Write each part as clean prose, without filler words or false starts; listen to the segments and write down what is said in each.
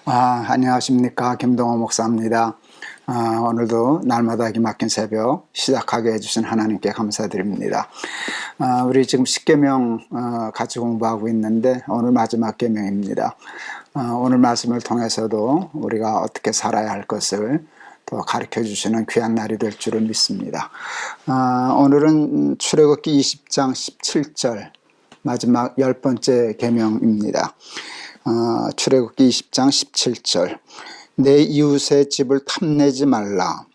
안녕하십니까. 김동호 목사입니다. 오늘도 날마다 기막힌 새벽 시작하게 해주신 하나님께 감사드립니다. 우리 지금 십계명 같이 공부하고 있는데 오늘 마지막 계명입니다. 오늘 말씀을 통해서도 우리가 어떻게 살아야 할 것을 또 가르쳐 주시는 귀한 날이 될 줄을 믿습니다. 오늘은 출애굽기 20장 17절 마지막 10번째 계명입니다. 출애굽기 20장 17절 내 이웃의 집을 탐내지 말라.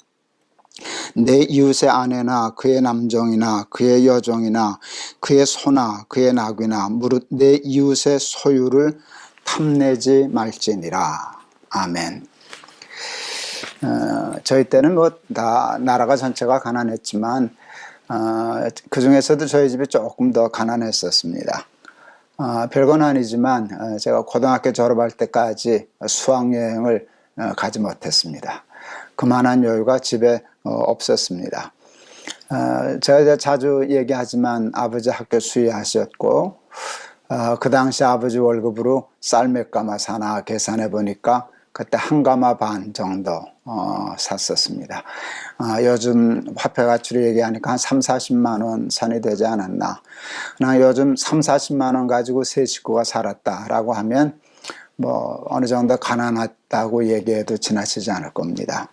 내 이웃의 아내나 그의 남종이나 그의 여종이나 그의 소나 그의 낙이나 무릇 내 이웃의 소유를 탐내지 말지니라. 아멘. 저희 때는 다 나라가 전체가 가난했지만 그 중에서도 저희 집이 조금 더 가난했었습니다. 별건 아니지만 제가 고등학교 졸업할 때까지 수학여행을 가지 못했습니다. 그만한 여유가 집에 없었습니다. 제가 자주 얘기하지만 아버지 학교 수의하셨고 그 당시 아버지 월급으로 쌀 몇 가마 사나 계산해 보니까 그때 한 가마 반 정도 샀었습니다. 요즘 화폐 가치로 얘기하니까 한 3, 40만 원 선이 되지 않았나. 그냥 요즘 3, 40만 원 가지고 세 식구가 살았다라고 하면 어느 정도 가난하다고 얘기해도 지나치지 않을 겁니다.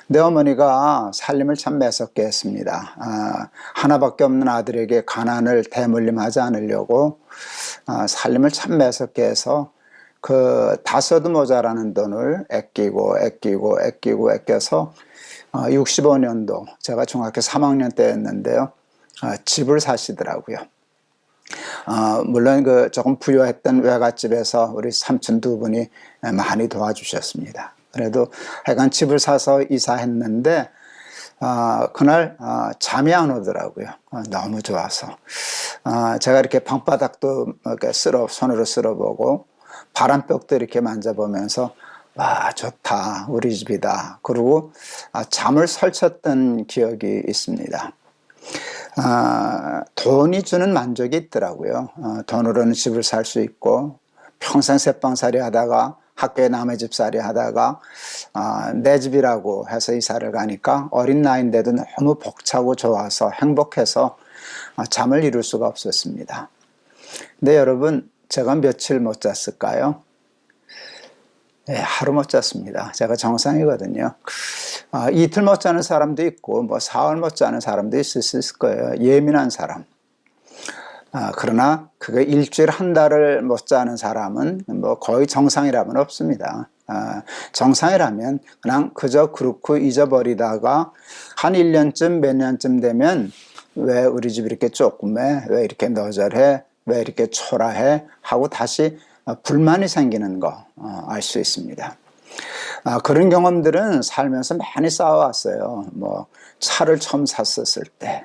내 어머니가 살림을 참 매섭게 했습니다. 하나밖에 없는 아들에게 가난을 대물림하지 않으려고 살림을 참 매섭게 해서 다 써도 모자라는 돈을 아껴서 65년도 제가 중학교 3학년 때였는데요. 집을 사시더라고요. 물론 조금 부유했던 외갓집에서 우리 삼촌 두 분이 많이 도와주셨습니다. 그래도 하여간 집을 사서 이사했는데 그날 잠이 안 오더라고요. 너무 좋아서. 제가 이렇게 방바닥도 이렇게 손으로 쓸어보고 바람벽도 이렇게 만져보면서 와, 좋다, 우리 집이다. 그리고 잠을 설쳤던 기억이 있습니다. 돈이 주는 만족이 있더라고요. 돈으로는 집을 살 수 있고 평생 새빵살이 하다가 학교에 남의 집살이 하다가 내 집이라고 해서 이사를 가니까 어린 나이인데도 너무 벅차고 좋아서 행복해서 잠을 이룰 수가 없었습니다. 근데 여러분, 제가 며칠 못 잤을까요? 하루 못 잤습니다. 제가 정상이거든요. 이틀 못 자는 사람도 있고 사흘 못 자는 사람도 있을 수 있을 거예요. 예민한 사람. 그러나 그게 일주일 한 달을 못 자는 사람은 거의 정상이라면 없습니다. 정상이라면 그냥 그저 그렇고 잊어버리다가 한 1년쯤 몇 년쯤 되면 왜 우리 집 이렇게 조그매? 왜 이렇게 너절해? 왜 이렇게 초라해? 하고 다시 불만이 생기는 거 알 수 있습니다. 그런 경험들은 살면서 많이 쌓아왔어요. 차를 처음 샀었을 때,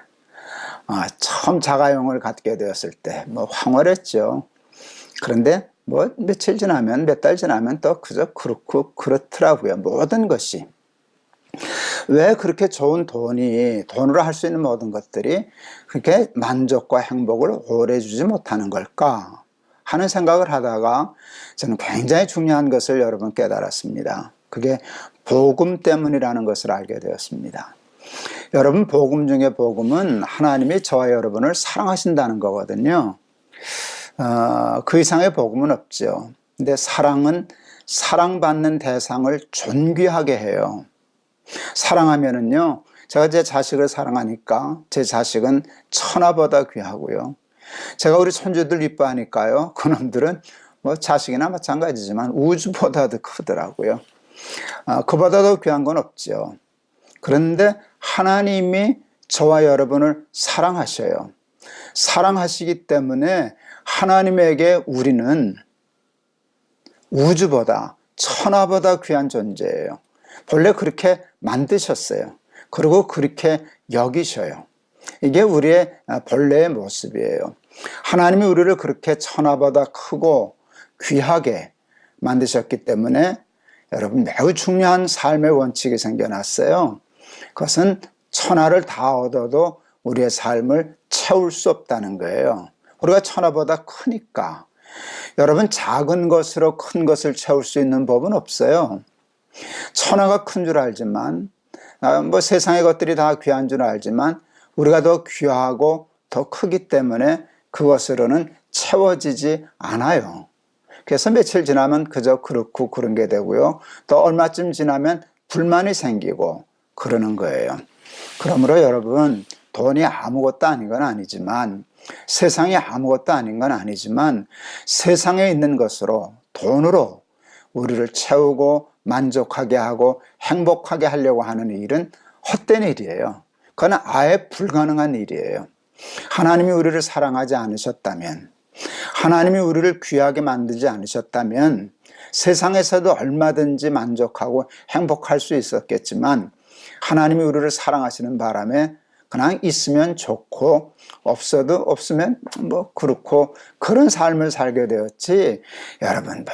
처음 자가용을 갖게 되었을 때, 황홀했죠. 그런데 며칠 지나면, 몇 달 지나면 또 그저 그렇고 그렇더라고요. 모든 것이. 왜 그렇게 좋은 돈으로 할 수 있는 모든 것들이 그렇게 만족과 행복을 오래 주지 못하는 걸까 하는 생각을 하다가 저는 굉장히 중요한 것을 여러분 깨달았습니다. 그게 복음 때문이라는 것을 알게 되었습니다. 여러분, 복음 중에 복음은 하나님이 저와 여러분을 사랑하신다는 거거든요. 그 이상의 복음은 없죠. 근데 사랑은 사랑받는 대상을 존귀하게 해요. 사랑하면은요, 제가 제 자식을 사랑하니까 제 자식은 천하보다 귀하고요. 제가 우리 손주들 이뻐하니까요, 그놈들은 자식이나 마찬가지지만 우주보다도 크더라고요. 그보다도 귀한 건 없죠. 그런데 하나님이 저와 여러분을 사랑하셔요. 사랑하시기 때문에 하나님에게 우리는 우주보다 천하보다 귀한 존재예요. 본래 그렇게 만드셨어요. 그리고 그렇게 여기셔요. 이게 우리의 본래의 모습이에요. 하나님이 우리를 그렇게 천하보다 크고 귀하게 만드셨기 때문에 여러분, 매우 중요한 삶의 원칙이 생겨났어요. 그것은 천하를 다 얻어도 우리의 삶을 채울 수 없다는 거예요. 우리가 천하보다 크니까 여러분, 작은 것으로 큰 것을 채울 수 있는 법은 없어요. 천하가 큰 줄 알지만, 뭐 세상의 것들이 다 귀한 줄 알지만, 우리가 더 귀하고 더 크기 때문에 그것으로는 채워지지 않아요. 그래서 며칠 지나면 그저 그렇고 그런 게 되고요. 또 얼마쯤 지나면 불만이 생기고 그러는 거예요. 그러므로 여러분, 돈이 아무것도 아닌 건 아니지만, 세상이 아무것도 아닌 건 아니지만, 세상에 있는 것으로, 돈으로 우리를 채우고 만족하게 하고 행복하게 하려고 하는 일은 헛된 일이에요. 그건 아예 불가능한 일이에요. 하나님이 우리를 사랑하지 않으셨다면, 하나님이 우리를 귀하게 만들지 않으셨다면 세상에서도 얼마든지 만족하고 행복할 수 있었겠지만, 하나님이 우리를 사랑하시는 바람에 그냥 있으면 좋고 없어도 없으면 뭐 그렇고 그런 삶을 살게 되었지, 여러분,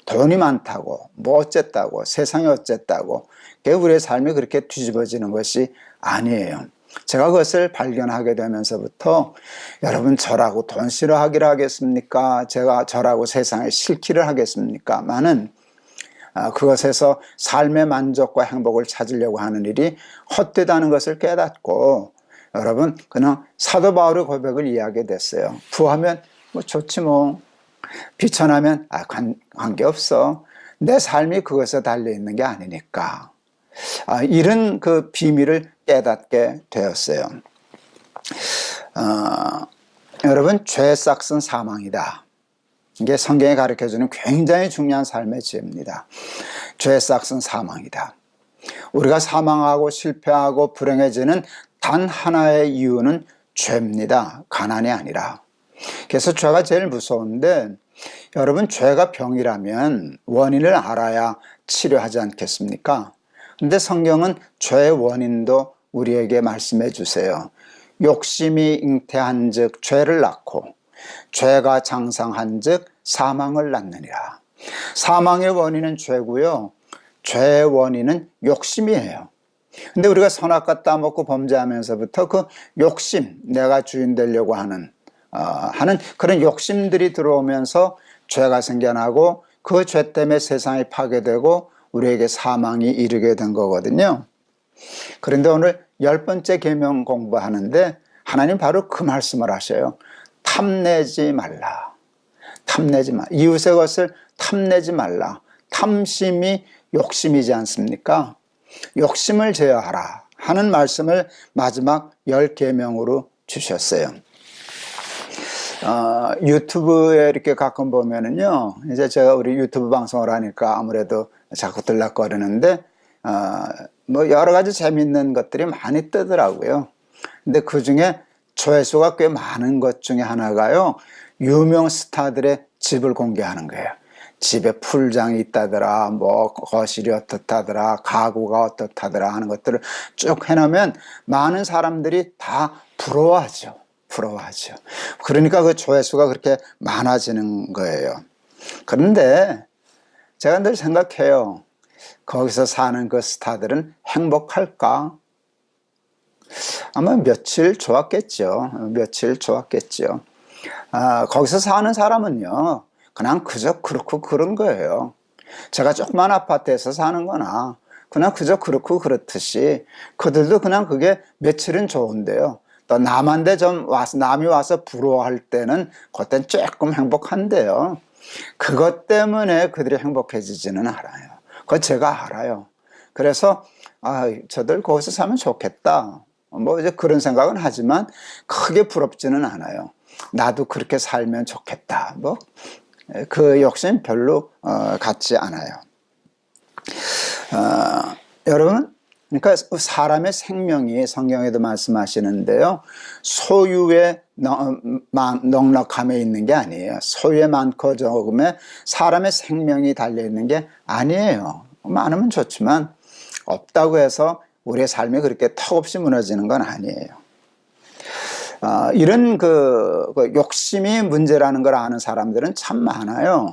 돈이 많다고 뭐 어쨌다고 세상이 어쨌다고 우리의 삶이 그렇게 뒤집어지는 것이 아니에요. 제가 그것을 발견하게 되면서부터, 여러분, 저라고 돈 싫어하기를 하겠습니까? 제가 저라고 세상에 싫기를 하겠습니까? 많은 그것에서 삶의 만족과 행복을 찾으려고 하는 일이 헛되다는 것을 깨닫고, 여러분, 그냥 사도 바울의 고백을 이해하게 됐어요. 부하면 뭐 좋지 뭐, 비천하면 관계없어. 내 삶이 그것에 달려있는 게 아니니까. 이런 그 비밀을 깨닫게 되었어요. 여러분, 죄의 싹은 사망이다. 이게 성경이 가르쳐주는 굉장히 중요한 삶의 지혜입니다. 죄의 싹은 사망이다. 우리가 사망하고 실패하고 불행해지는 단 하나의 이유는 죄입니다. 가난이 아니라. 그래서 죄가 제일 무서운데, 여러분, 죄가 병이라면 원인을 알아야 치료하지 않겠습니까? 근데 성경은 죄의 원인도 우리에게 말씀해 주세요. 욕심이 잉태한 즉 죄를 낳고, 죄가 장성한 즉 사망을 낳느니라. 사망의 원인은 죄고요, 죄의 원인은 욕심이에요. 근데 우리가 선악과 따먹고 범죄하면서부터 그 욕심, 내가 주인 되려고 하는 그런 욕심들이 들어오면서 죄가 생겨나고, 그 죄 때문에 세상이 파괴되고 우리에게 사망이 이르게 된 거거든요. 그런데 오늘 10번째 계명 공부하는데 하나님 바로 그 말씀을 하셔요. 탐내지 말라. 탐내지 말라. 이웃의 것을 탐내지 말라. 탐심이 욕심이지 않습니까? 욕심을 제어하라 하는 말씀을 마지막 10계명으로 주셨어요. 유튜브에 이렇게 가끔 보면은요, 이제 제가 우리 유튜브 방송을 하니까 아무래도 자꾸 들락거리는데, 뭐 여러 가지 재밌는 것들이 많이 뜨더라고요. 근데 그 중에 조회수가 꽤 많은 것 중에 하나가요, 유명 스타들의 집을 공개하는 거예요. 집에 풀장이 있다더라, 뭐 거실이 어떻다더라, 가구가 어떻다더라 하는 것들을 쭉 해놓으면 많은 사람들이 다 부러워하죠. 그러니까 그 조회수가 그렇게 많아지는 거예요. 그런데 제가 늘 생각해요. 거기서 사는 그 스타들은 행복할까? 아마 며칠 좋았겠죠. 거기서 사는 사람은요, 그냥 그저 그렇고 그런 거예요. 제가 조그만 아파트에서 사는 거나 그냥 그저 그렇고 그렇듯이 그들도 그냥 그게 며칠은 좋은데요, 또 남한테 남이 와서 부러워할 때는 그때는 조금 행복한데요, 그것 때문에 그들이 행복해지지는 않아요. 그거 제가 알아요. 그래서 저들 거기서 살면 좋겠다, 뭐 이제 그런 생각은 하지만 크게 부럽지는 않아요. 나도 그렇게 살면 좋겠다, 뭐 그 욕심 별로 같지 않아요. 여러분, 그러니까 사람의 생명이 성경에도 말씀하시는데요, 소유의 넉넉함에 있는 게 아니에요. 소유의 많고 적음에 사람의 생명이 달려있는 게 아니에요. 많으면 좋지만 없다고 해서 우리의 삶이 그렇게 턱없이 무너지는 건 아니에요. 이런 그 욕심이 문제라는 걸 아는 사람들은 참 많아요.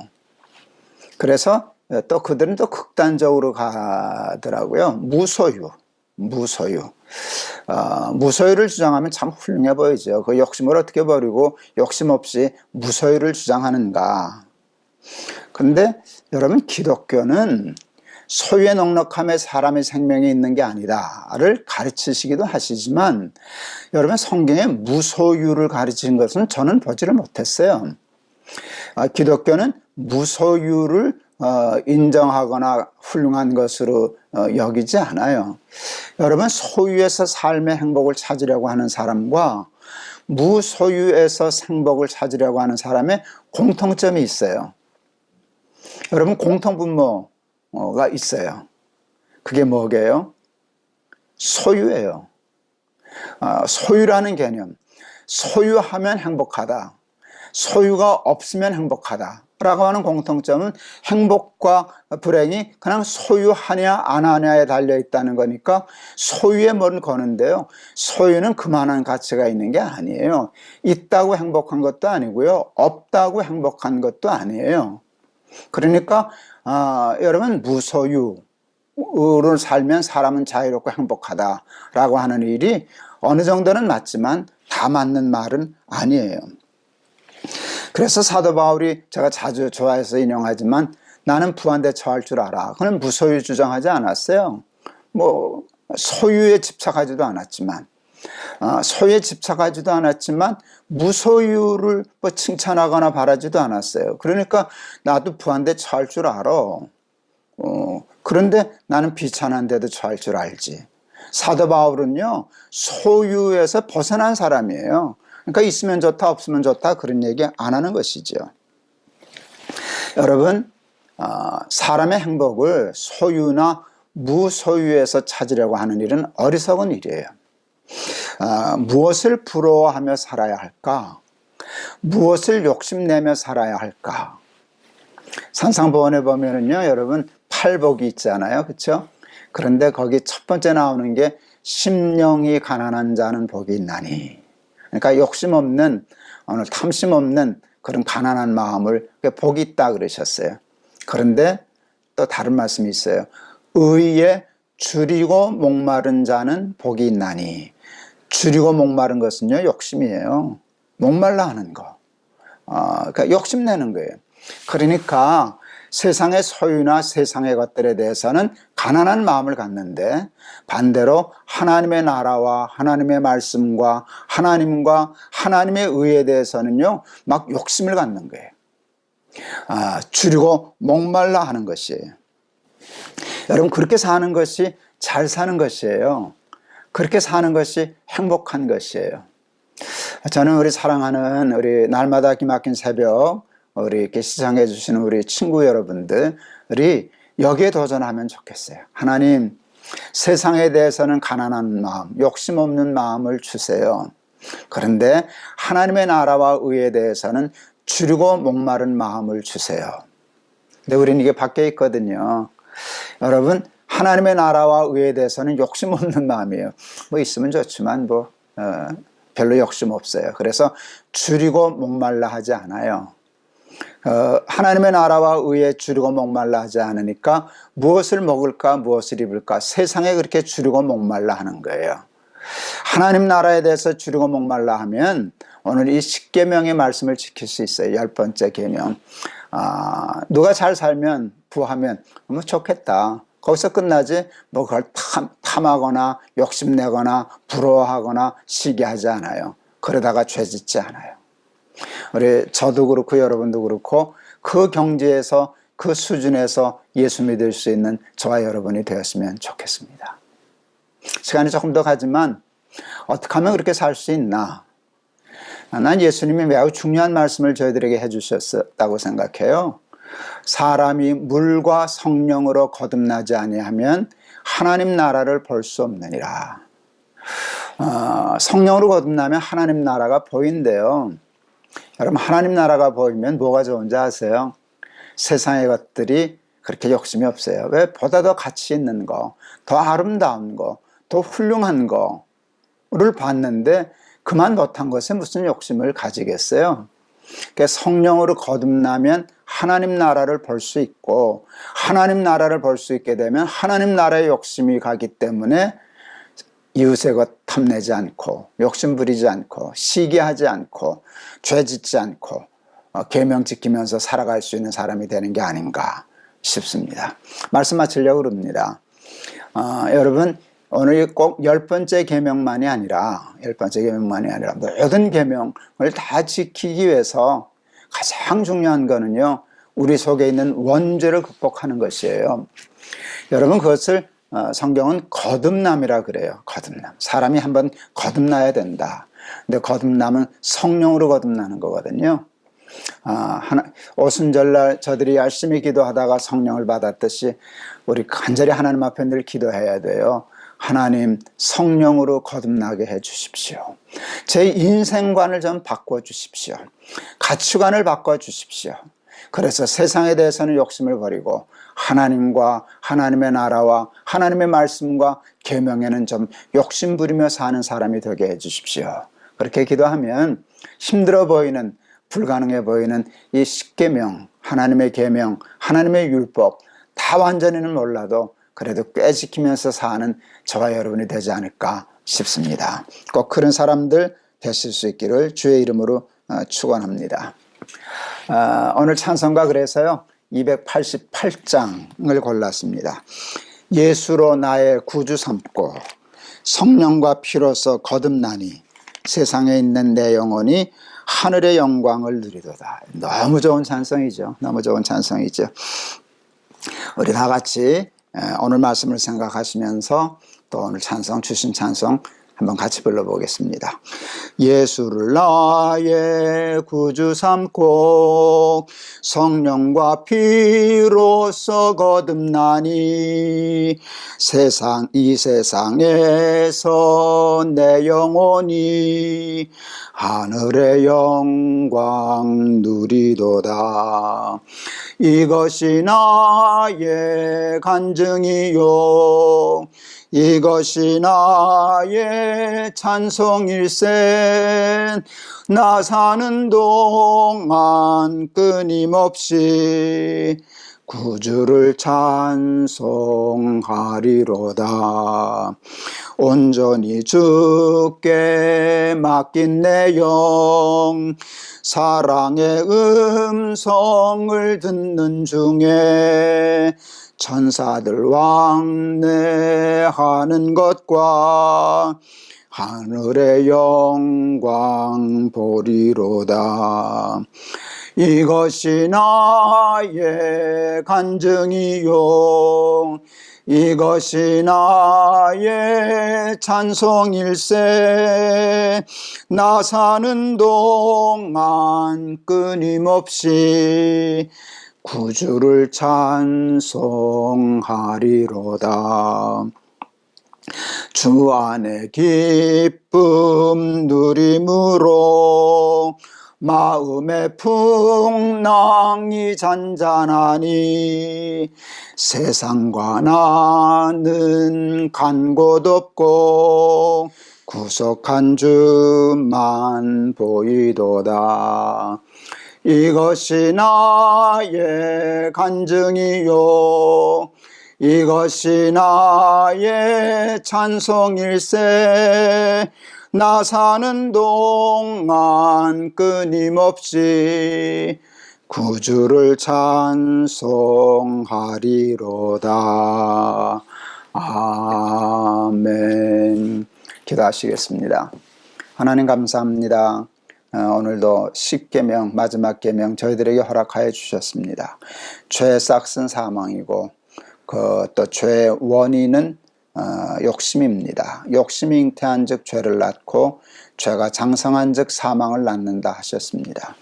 그래서 또 그들은 또 극단적으로 가더라고요. 무소유. 무소유를 주장하면 참 훌륭해 보이죠. 그 욕심을 어떻게 버리고 욕심 없이 무소유를 주장하는가. 그런데 여러분, 기독교는 소유의 넉넉함에 사람의 생명이 있는 게 아니다를 가르치시기도 하시지만, 여러분, 성경에 무소유를 가르치는 것은 저는 보지를 못했어요. 기독교는 무소유를 인정하거나 훌륭한 것으로 여기지 않아요. 여러분, 소유에서 삶의 행복을 찾으려고 하는 사람과 무소유에서 행복을 찾으려고 하는 사람의 공통점이 있어요. 여러분, 공통분모가 있어요. 그게 뭐게요? 소유예요. 소유라는 개념. 소유하면 행복하다. 소유가 없으면 행복하다 라고 하는 공통점은 행복과 불행이 그냥 소유하냐 안 하냐에 달려있다는 거니까 소유에 뭘 거는데요, 소유는 그만한 가치가 있는 게 아니에요. 있다고 행복한 것도 아니고요, 없다고 행복한 것도 아니에요. 그러니까 여러분, 무소유로 살면 사람은 자유롭고 행복하다라고 하는 일이 어느 정도는 맞지만 다 맞는 말은 아니에요. 그래서 사도 바울이 제가 자주 좋아해서 인용하지만 나는 부한데 처할 줄 알아. 그는 무소유 주장하지 않았어요. 뭐 소유에 집착하지도 않았지만 무소유를 뭐 칭찬하거나 바라지도 않았어요. 그러니까 나도 부한데 처할 줄 알아. 그런데 나는 비천한데도 처할 줄 알지. 사도 바울은요, 소유에서 벗어난 사람이에요. 그러니까 있으면 좋다, 없으면 좋다, 그런 얘기 안 하는 것이죠. 여러분, 사람의 행복을 소유나 무소유에서 찾으려고 하는 일은 어리석은 일이에요. 무엇을 부러워하며 살아야 할까? 무엇을 욕심내며 살아야 할까? 산상보원에 보면은요, 여러분, 팔복이 있잖아요. 그렇죠? 그런데 거기 첫 번째 나오는 게 심령이 가난한 자는 복이 있나니. 그러니까 욕심 없는, 오늘 탐심 없는 그런 가난한 마음을 복이 있다 그러셨어요. 그런데 또 다른 말씀이 있어요. 의에 줄이고 목마른 자는 복이 있나니. 줄이고 목마른 것은요, 욕심이에요. 목말라 하는 거. 그러니까 욕심내는 거예요. 그러니까 세상의 소유나 세상의 것들에 대해서는 가난한 마음을 갖는데, 반대로 하나님의 나라와 하나님의 말씀과 하나님과 하나님의 의에 대해서는요, 막 욕심을 갖는 거예요. 줄이고 목말라 하는 것이에요. 여러분, 그렇게 사는 것이 잘 사는 것이에요. 그렇게 사는 것이 행복한 것이에요. 저는 우리 사랑하는 우리 날마다 기막힌 새벽 우리 이렇게 시청해 주시는 우리 친구 여러분들이 여기에 도전하면 좋겠어요. 하나님, 세상에 대해서는 가난한 마음, 욕심 없는 마음을 주세요. 그런데 하나님의 나라와 의에 대해서는 줄이고 목마른 마음을 주세요. 근데 우리는 이게 밖에 있거든요. 여러분, 하나님의 나라와 의에 대해서는 욕심 없는 마음이에요. 뭐 있으면 좋지만 별로 욕심 없어요. 그래서 줄이고 목말라 하지 않아요. 하나님의 나라와 의에 줄이고 목말라 하지 않으니까 무엇을 먹을까, 무엇을 입을까, 세상에 그렇게 줄이고 목말라 하는 거예요. 하나님 나라에 대해서 줄이고 목말라 하면 오늘 이 10계명의 말씀을 지킬 수 있어요. 10번째 계명. 누가 잘 살면, 부하면 뭐 좋겠다. 거기서 끝나지, 뭐 그걸 탐하거나 욕심내거나 부러워하거나 시기하지 않아요. 그러다가 죄 짓지 않아요. 우리 저도 그렇고 여러분도 그렇고 그 경지에서, 그 수준에서 예수 믿을 수 있는 저와 여러분이 되었으면 좋겠습니다. 시간이 조금 더 가지만 어떻게 하면 그렇게 살 수 있나? 난 예수님이 매우 중요한 말씀을 저희들에게 해주셨다고 생각해요. 사람이 물과 성령으로 거듭나지 아니하면 하나님 나라를 볼 수 없느니라. 성령으로 거듭나면 하나님 나라가 보인대요. 여러분, 하나님 나라가 보이면 뭐가 좋은지 아세요? 세상의 것들이 그렇게 욕심이 없어요. 왜? 보다 더 가치 있는 거, 더 아름다운 거, 더 훌륭한 거를 봤는데 그만 못한 것에 무슨 욕심을 가지겠어요? 그러니까 성령으로 거듭나면 하나님 나라를 볼 수 있고, 하나님 나라를 볼 수 있게 되면 하나님 나라의 욕심이 가기 때문에 이웃의 것 탐내지 않고 욕심 부리지 않고 시기하지 않고 죄 짓지 않고 계명 지키면서 살아갈 수 있는 사람이 되는 게 아닌가 싶습니다. 말씀 마치려고 그럽니다. 여러분 오늘 꼭 10번째 계명만이 아니라 모든 계명을 다 지키기 위해서 가장 중요한 거는요, 우리 속에 있는 원죄를 극복하는 것이에요. 여러분 그것을 성경은 거듭남이라 그래요. 거듭남. 사람이 한번 거듭나야 된다. 근데 거듭남은 성령으로 거듭나는 거거든요. 오순절날 저들이 열심히 기도하다가 성령을 받았듯이 우리 간절히 하나님 앞에 늘 기도해야 돼요. 하나님 성령으로 거듭나게 해 주십시오. 제 인생관을 좀 바꿔 주십시오. 가치관을 바꿔 주십시오. 그래서 세상에 대해서는 욕심을 버리고 하나님과 하나님의 나라와 하나님의 말씀과 계명에는 좀 욕심 부리며 사는 사람이 되게 해 주십시오. 그렇게 기도하면 힘들어 보이는, 불가능해 보이는 이 십계명, 하나님의 계명, 하나님의 율법 다 완전히는 몰라도 그래도 꽤 지키면서 사는 저와 여러분이 되지 않을까 싶습니다. 꼭 그런 사람들 되실 수 있기를 주의 이름으로 축원합니다. 오늘 찬송가 그래서요 288장을 골랐습니다. 예수로 나의 구주 삼고 성령과 피로서 거듭나니 세상에 있는 내 영혼이 하늘의 영광을 누리도다. 너무 좋은 찬송이죠. 너무 좋은 찬송이죠. 우리 다 같이 오늘 말씀을 생각하시면서 또 오늘 찬송, 주신 찬송 한번 같이 불러보겠습니다. 예수를 나의 구주 삼고 성령과 피로서 거듭나니 이 세상에서 내 영혼이 하늘의 영광 누리도다. 이것이 나의 간증이요 이것이 나의 찬송일세. 나 사는 동안 끊임없이 구주를 찬송하리로다. 온전히 주께 맡긴 내 영 사랑의 음성을 듣는 중에 천사들 왕래하는 것과 하늘의 영광 보리로다. 이것이 나의 간증이요 이것이 나의 찬송일세. 나 사는 동안 끊임없이 구주를 찬송하리로다. 주 안에 기쁨 누림으로 마음의 풍랑이 잔잔하니 세상과 나는 간 곳 없고 구속한 주만 보이도다. 이것이 나의 간증이요 이것이 나의 찬송일세. 나 사는 동안 끊임없이 구주를 찬송하리로다. 아멘. 기도하시겠습니다. 하나님 감사합니다. 오늘도 십계명 마지막 계명 저희들에게 허락하여 주셨습니다. 죄의 싹은 사망이고 또 죄의 원인은 욕심입니다. 욕심이 잉태한 즉 죄를 낳고 죄가 장성한 즉 사망을 낳는다 하셨습니다.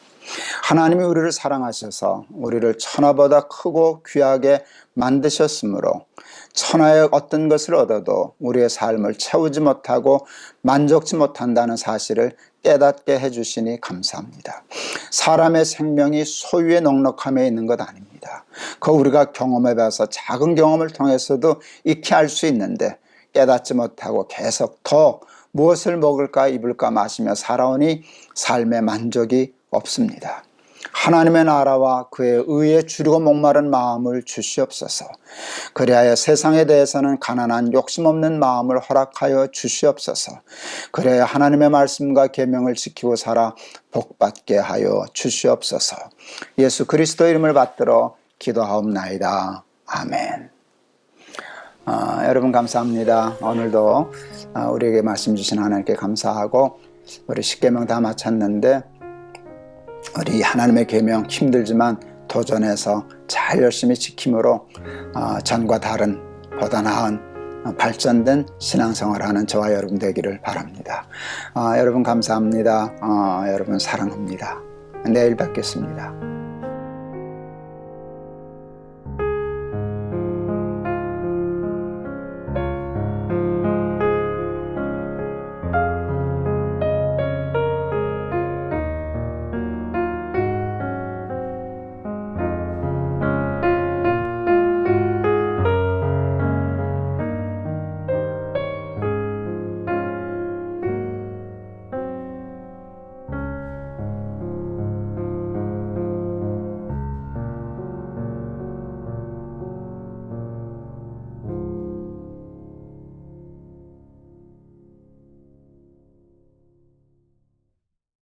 하나님이 우리를 사랑하셔서 우리를 천하보다 크고 귀하게 만드셨으므로 천하의 어떤 것을 얻어도 우리의 삶을 채우지 못하고 만족지 못한다는 사실을 깨닫게 해주시니 감사합니다. 사람의 생명이 소유의 넉넉함에 있는 것 아닙니다. 그 우리가 경험해봐서 작은 경험을 통해서도 익히 알 수 있는데 깨닫지 못하고 계속 더 무엇을 먹을까 입을까 마시며 살아오니 삶의 만족이 없습니다. 하나님의 나라와 그의 의에 주리고 목마른 마음을 주시옵소서. 그리하여 세상에 대해서는 가난한 욕심 없는 마음을 허락하여 주시옵소서. 그래야 하나님의 말씀과 계명을 지키고 살아 복받게 하여 주시옵소서. 예수 그리스도 이름을 받들어 기도하옵나이다. 아멘. 여러분 감사합니다. 오늘도 우리에게 말씀 주신 하나님께 감사하고, 우리 10계명 다 마쳤는데 우리 하나님의 계명 힘들지만 도전해서 잘 열심히 지킴으로 전과 다른 보다 나은 발전된 신앙생활하는 저와 여러분 되기를 바랍니다. 여러분 감사합니다. 여러분 사랑합니다. 내일 뵙겠습니다.